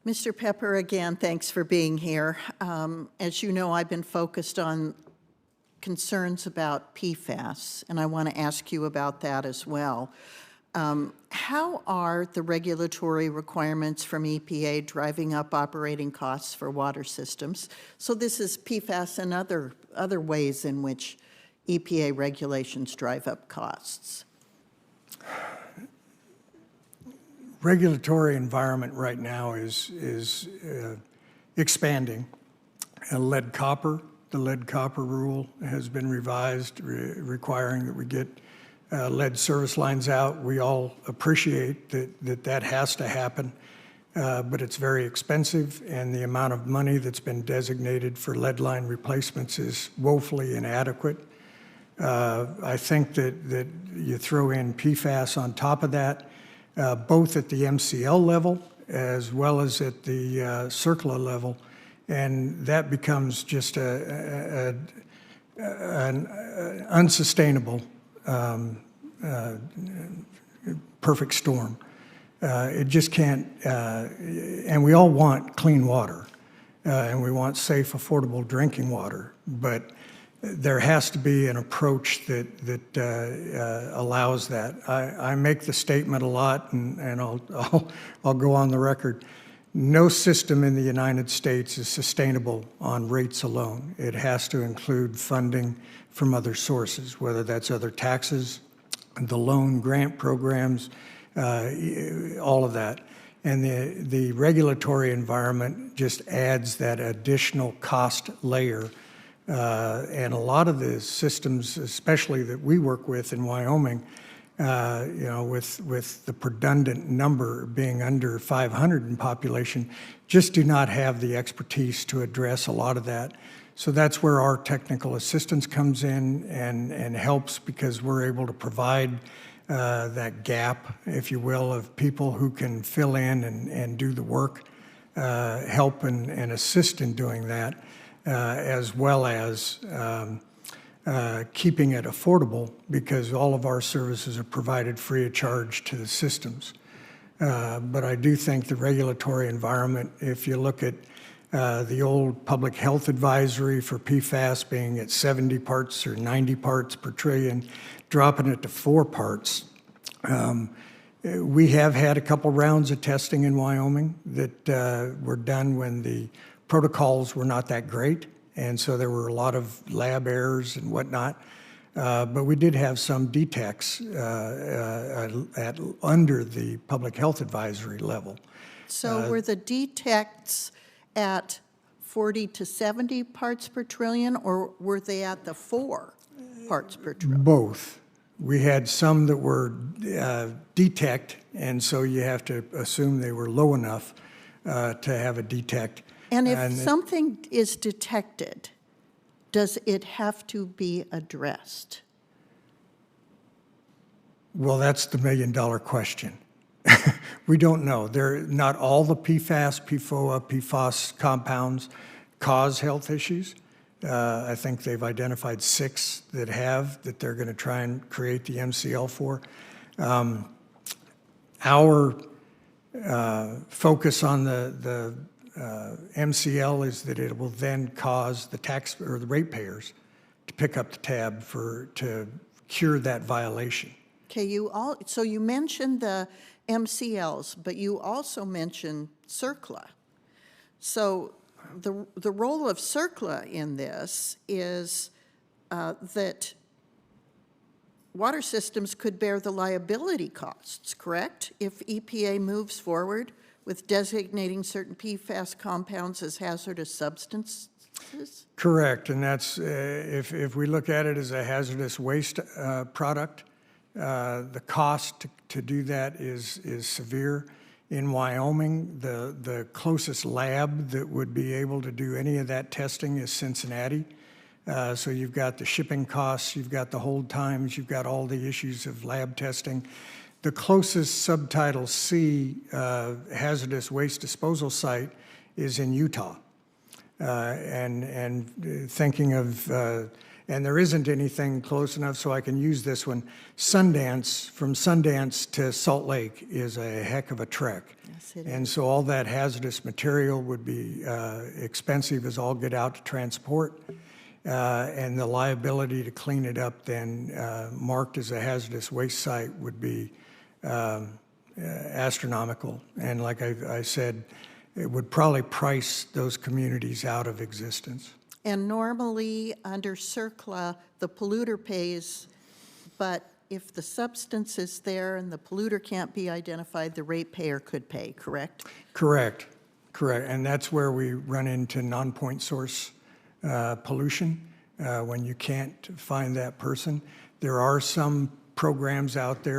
Mr. Pepper, again, thanks for being here. As you know, I've been focused on concerns about PFAS, and I want to ask you about that as well. How are the regulatory requirements from EPA driving up operating costs for water systems? So this is PFAS and other ways in which EPA regulations drive up costs. Regulatory environment right now is expanding. The lead copper rule has been revised, requiring that we get lead service lines out. We all appreciate that has to happen, but it's very expensive, and the amount of money that's been designated for lead line replacements is woefully inadequate. I think that you throw in PFAS on top of that, both at the MCL level as well as at the CERCLA level, and that becomes just an unsustainable perfect storm. It just can't, and we all want clean water, and we want safe, affordable drinking water, but there has to be an approach that allows that. I make the statement a lot, and I'll go on the record. No system in the United States is sustainable on rates alone. It has to include funding from other sources, whether that's other taxes, the loan grant programs, all of that. And the regulatory environment just adds that additional cost layer. And a lot of the systems, especially that we work with in Wyoming, with the redundant number being under 500 in population, just do not have the expertise to address a lot of that. So that's where our technical assistance comes in and helps, because we're able to provide that gap, if you will, of people who can fill in and do the work, help and assist in doing that. As well as keeping it affordable, because all of our services are provided free of charge to the systems. But I do think the regulatory environment, if you look at the old public health advisory for PFAS being at 70 parts or 90 parts per trillion, dropping it to 4 parts. We have had a couple rounds of testing in Wyoming that were done when the protocols were not that great, and so there were a lot of lab errors and whatnot. But we did have some detects at under the public health advisory level. So were the detects at 40 to 70 parts per trillion, or were they at the 4 parts per trillion? Both. We had some that were detect, and so you have to assume they were low enough to have a detect. And if something is detected, does it have to be addressed? Well, that's the million-dollar question. We don't know. Not all the PFAS, PFOA, PFAS compounds cause health issues. I think they've identified 6 that they're going to try and create the MCL for. Our focus on the MCL is that it will then cause the tax or the ratepayers to pick up the tab to cure that violation. Okay, so you mentioned the MCLs, but you also mentioned CERCLA. So the role of CERCLA in this is that water systems could bear the liability costs, correct? If EPA moves forward with designating certain PFAS compounds as hazardous substances? Correct, and that's, if we look at it as a hazardous waste product, the cost to do that is severe. In Wyoming, the closest lab that would be able to do any of that testing is Cincinnati. So you've got the shipping costs, you've got the hold times, you've got all the issues of lab testing. The closest Subtitle C hazardous waste disposal site is in Utah. And thinking of And there isn't anything close enough, so I can use this one. Sundance, from Sundance to Salt Lake is a heck of a trek. Yes, it And so all that hazardous material would be expensive as all get out to transport. And the liability to clean it up then marked as a hazardous waste site would be astronomical. And like I said, it would probably price those communities out of existence. And normally, under CERCLA, the polluter pays, but if the substance is there and the polluter can't be identified, the ratepayer could pay, correct? Correct. And that's where we run into non-point source pollution, when you can't find that person. There are some programs out there